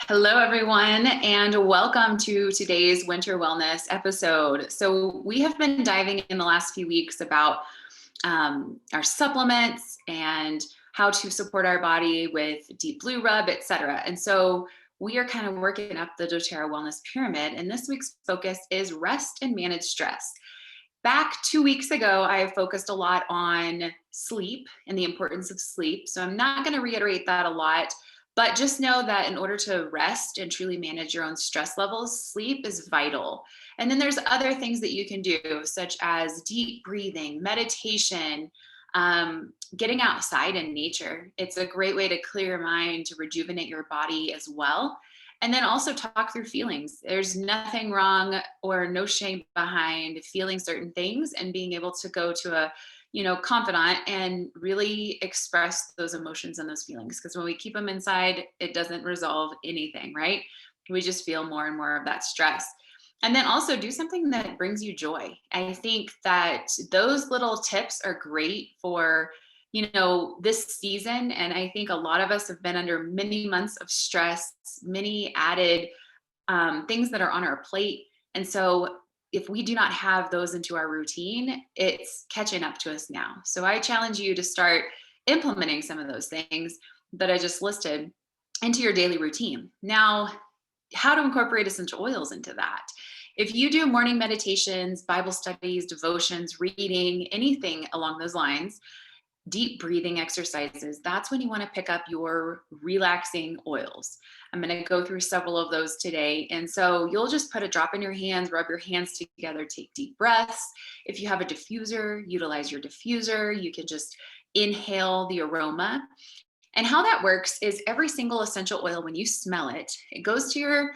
Hello, everyone, and welcome to today's Winter Wellness episode. So we have been diving in the last few weeks about our supplements and how to support our body with Deep Blue Rub, etc. And so we are kind of working up the doTERRA Wellness Pyramid, and this week's focus is rest and manage stress. Back 2 weeks ago, I focused a lot on sleep and the importance of sleep. So I'm not going to reiterate that a lot, but just know that in order to rest and truly manage your own stress levels, sleep is vital. And then there's other things that you can do, such as deep breathing, meditation, getting outside in nature. It's a great way to clear your mind, to rejuvenate your body as well. And then also talk through feelings. There's nothing wrong or no shame behind feeling certain things and being able to go to a confidant and really express those emotions and those feelings. Because when we keep them inside, it doesn't resolve anything, right? We just feel more and more of that stress. And then also do something that brings you joy. I think that those little tips are great for this season. And I think a lot of us have been under many months of stress, many added things that are on our plate. And so if we do not have those into our routine, it's catching up to us now. So I challenge you to start implementing some of those things that I just listed into your daily routine. Now, how to incorporate essential oils into that. If you do morning meditations, Bible studies, devotions, reading, anything along those lines, deep breathing exercises, that's when you want to pick up your relaxing oils. I'm going to go through several of those today. And so you'll just put a drop in your hands, rub your hands together, take deep breaths. If you have a diffuser, utilize your diffuser. You can just inhale the aroma. And how that works is every single essential oil, when you smell it, it goes to your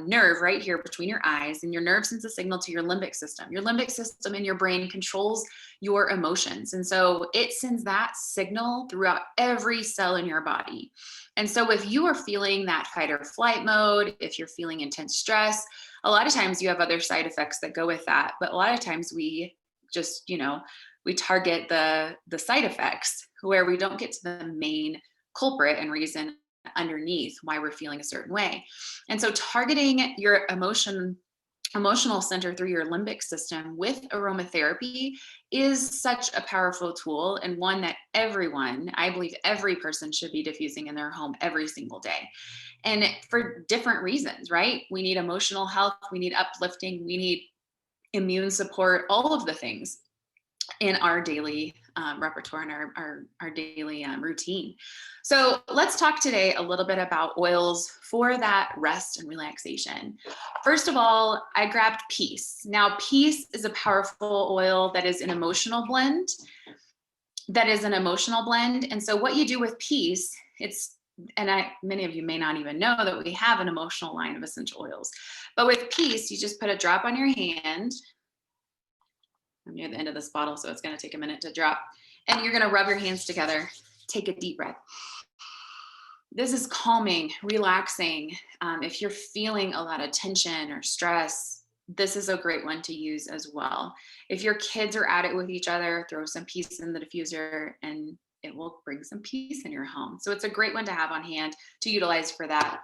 nerve right here between your eyes, and your nerve sends a signal to your limbic system. Your limbic system in your brain controls your emotions. And so it sends that signal throughout every cell in your body. And so if you are feeling that fight or flight mode, if you're feeling intense stress, a lot of times you have other side effects that go with that. But a lot of times we just, we target the side effects where we don't get to the main culprit and reason underneath why we're feeling a certain way. And so targeting your emotional center through your limbic system with aromatherapy is such a powerful tool, and one that everyone, I believe every person, should be diffusing in their home every single day. And for different reasons, right? We need emotional health, we need uplifting, we need immune support, all of the things in our daily repertoire and our daily routine. So let's talk today a little bit about oils for that rest and relaxation. First of all, I grabbed Peace. Now, Peace is a powerful oil that is an emotional blend. And so what you do with Peace, many of you may not even know that we have an emotional line of essential oils. But with Peace, you just put a drop on your hand. I'm near the end of this bottle, so it's going to take a minute to drop. And you're going to rub your hands together. Take a deep breath. This is calming, relaxing. If you're feeling a lot of tension or stress, this is a great one to use as well. If your kids are at it with each other, throw some Peace in the diffuser and it will bring some peace in your home. So it's a great one to have on hand to utilize for that.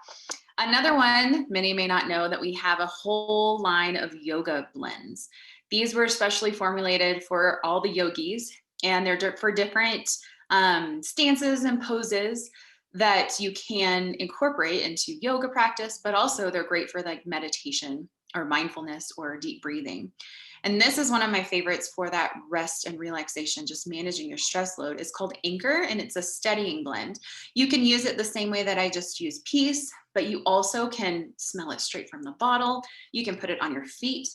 Another one, many may not know that we have a whole line of yoga blends. These were specially formulated for all the yogis, and they're for different stances and poses that you can incorporate into yoga practice, but also they're great for like meditation or mindfulness or deep breathing. And this is one of my favorites for that rest and relaxation, just managing your stress load. It's called Anchor, and it's a steadying blend. You can use it the same way that I just used Peace, but you also can smell it straight from the bottle. You can put it on your feet.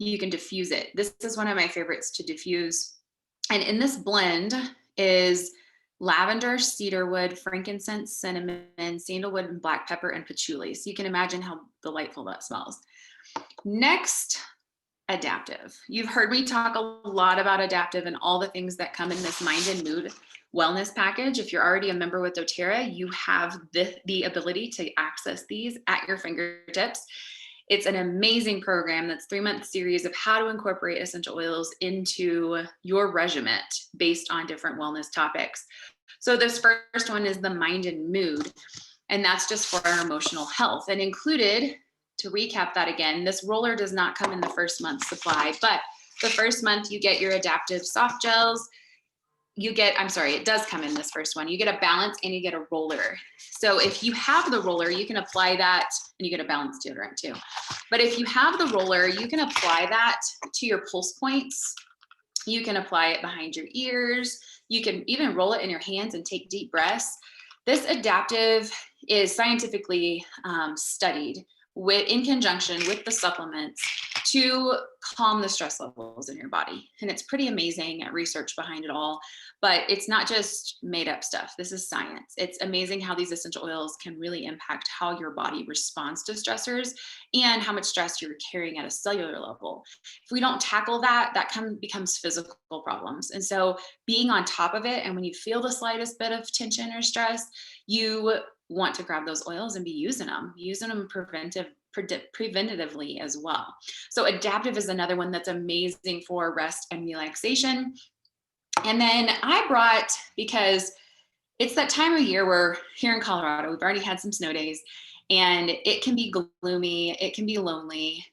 You can diffuse it. This is one of my favorites to diffuse. And in this blend is lavender, cedarwood, frankincense, cinnamon, sandalwood, and black pepper, and patchouli. So you can imagine how delightful that smells. Next, adaptive. You've heard me talk a lot about adaptive and all the things that come in this mind and mood wellness package. If you're already a member with doTERRA, you have the ability to access these at your fingertips. It's an amazing program that's 3-month series of how to incorporate essential oils into your regimen based on different wellness topics. So this first one is the mind and mood. And that's just for our emotional health. And included, to recap that again, this roller does not come in the first month supply, but the first month you get your adaptive soft gels. It does come in this first one. You get a balance and you get a roller. So if you have the roller, you can apply that, and you get a balance deodorant too. But if you have the roller, you can apply that to your pulse points. You can apply it behind your ears. You can even roll it in your hands and take deep breaths. This adaptive is scientifically studied in conjunction with the supplements to calm the stress levels in your body. And it's pretty amazing research behind it all, but it's not just made up stuff. This is science. It's amazing how these essential oils can really impact how your body responds to stressors and how much stress you're carrying at a cellular level. If we don't tackle that, becomes physical problems. And so being on top of it, and when you feel the slightest bit of tension or stress, you want to grab those oils and be using them preventatively as well. So adaptive is another one that's amazing for rest and relaxation. And then I brought, because it's that time of year where here in Colorado, we've already had some snow days, and it can be gloomy, it can be lonely.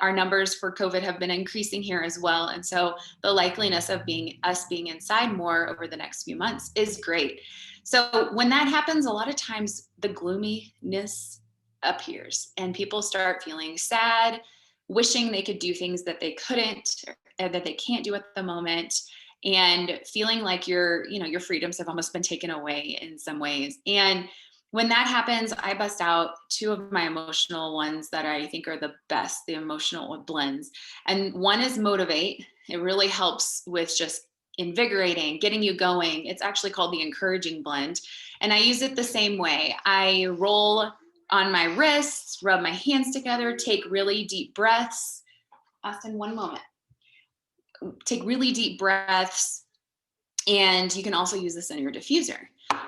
Our numbers for COVID have been increasing here as well. And so the likeliness of us being inside more over the next few months is great. So when that happens, a lot of times the gloominess appears and people start feeling sad, wishing they could do things that they couldn't, or that they can't do at the moment, and feeling like your freedoms have almost been taken away in some ways. And when that happens, I bust out two of my emotional ones that I think are the best, the emotional blends. And one is Motivate. It really helps with just invigorating, getting you going. It's actually called the Encouraging Blend. And I use it the same way. I roll on my wrists, rub my hands together, take really deep breaths. Austin, one moment. Take really deep breaths. And you can also use this in your diffuser.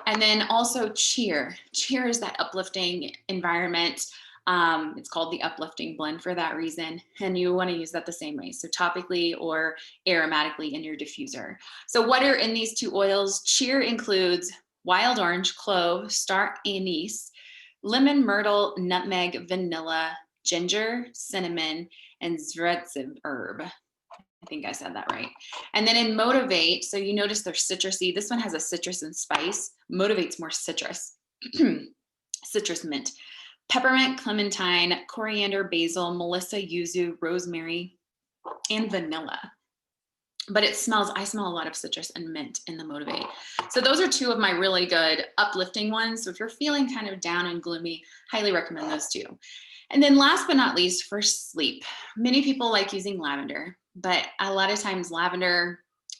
And then also cheer. Cheer is that uplifting environment. It's called the Uplifting Blend for that reason. And you want to use that the same way. So topically or aromatically in your diffuser. So what are in these two oils? Cheer includes wild orange, clove, star anise, lemon, myrtle, nutmeg, vanilla, ginger, cinnamon, and zvretsib herb. I think I said that right. And then in Motivate, so you notice they're citrusy. This one has a citrus and spice. Motivate's more citrus. Citrus mint. Peppermint, clementine, coriander, basil, melissa, yuzu, rosemary, and vanilla. But I smell a lot of citrus and mint in the Motivate. So those are two of my really good uplifting ones. So if you're feeling kind of down and gloomy, highly recommend those two. And then last but not least, for sleep, many people like using lavender, but a lot of times lavender,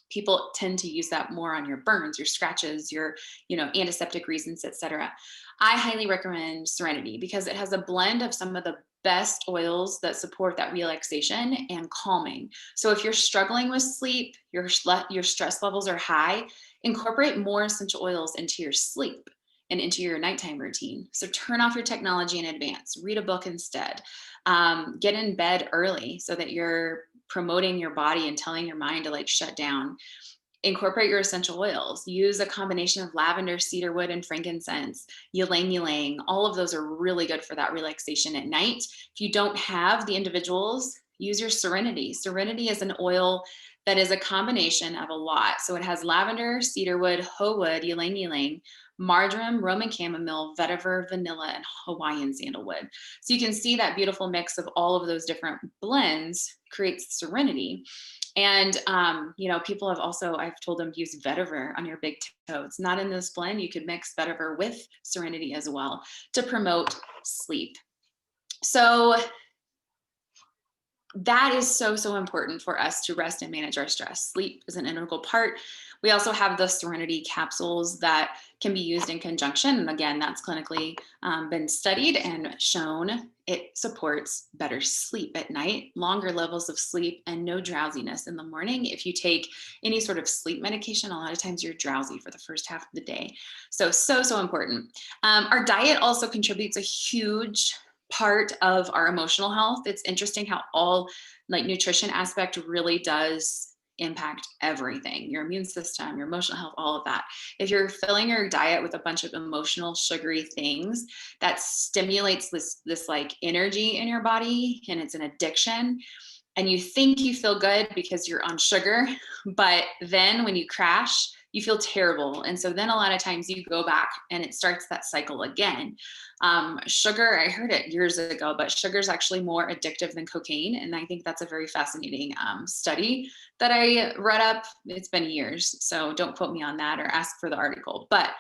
people tend to use that more on your burns, your scratches, your, antiseptic reasons, etc. I highly recommend Serenity because it has a blend of some of the best oils that support that relaxation and calming. So if you're struggling with sleep, your stress levels are high, incorporate more essential oils into your sleep and into your nighttime routine. So turn off your technology in advance, read a book instead, get in bed early so that you're promoting your body and telling your mind to shut down. Incorporate your essential oils. Use a combination of lavender, cedarwood, and frankincense, ylang ylang. All of those are really good for that relaxation at night. If you don't have the individuals, use your Serenity. Serenity is an oil that is a combination of a lot. So it has lavender, cedarwood, hoe wood, ylang ylang, marjoram, Roman chamomile, vetiver, vanilla, and Hawaiian sandalwood. So you can see that beautiful mix of all of those different blends creates Serenity. And, people I've told them to use vetiver on your big toe. It's not in this blend. You could mix vetiver with Serenity as well to promote sleep. So that is so, so important for us to rest and manage our stress. Sleep is an integral part. We also have the Serenity capsules that can be used in conjunction. And again, that's clinically been studied and shown. It supports better sleep at night, longer levels of sleep, and no drowsiness in the morning. If you take any sort of sleep medication, a lot of times you're drowsy for the first half of the day. So important. Our diet also contributes a huge part of our emotional health. It's interesting how all nutrition aspect really does impact everything, your immune system, your emotional health, all of that. If you're filling your diet with a bunch of emotional sugary things, that stimulates this like energy in your body, and it's an addiction. And you think you feel good because you're on sugar, but then when you crash, you feel terrible. And so then a lot of times you go back and it starts that cycle again. Sugar, I heard it years ago, but sugar is actually more addictive than cocaine. And I think that's a very fascinating study that I read up. It's been years, so don't quote me on that or ask for the article. But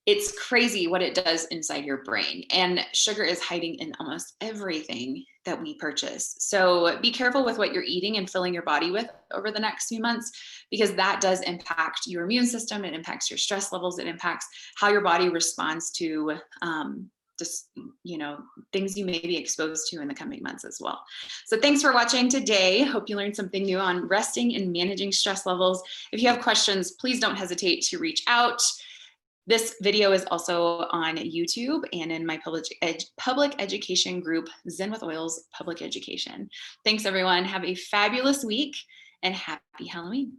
it's crazy what it does inside your brain. And sugar is hiding in almost everything that we purchase. So be careful with what you're eating and filling your body with over the next few months, because that does impact your immune system. It impacts your stress levels. It impacts how your body responds to just, things you may be exposed to in the coming months as well. So thanks for watching today. Hope you learned something new on resting and managing stress levels. If you have questions, please don't hesitate to reach out. This video is also on YouTube and in my public education group, Zen with Oils Public Education. Thanks, everyone. Have a fabulous week and happy Halloween.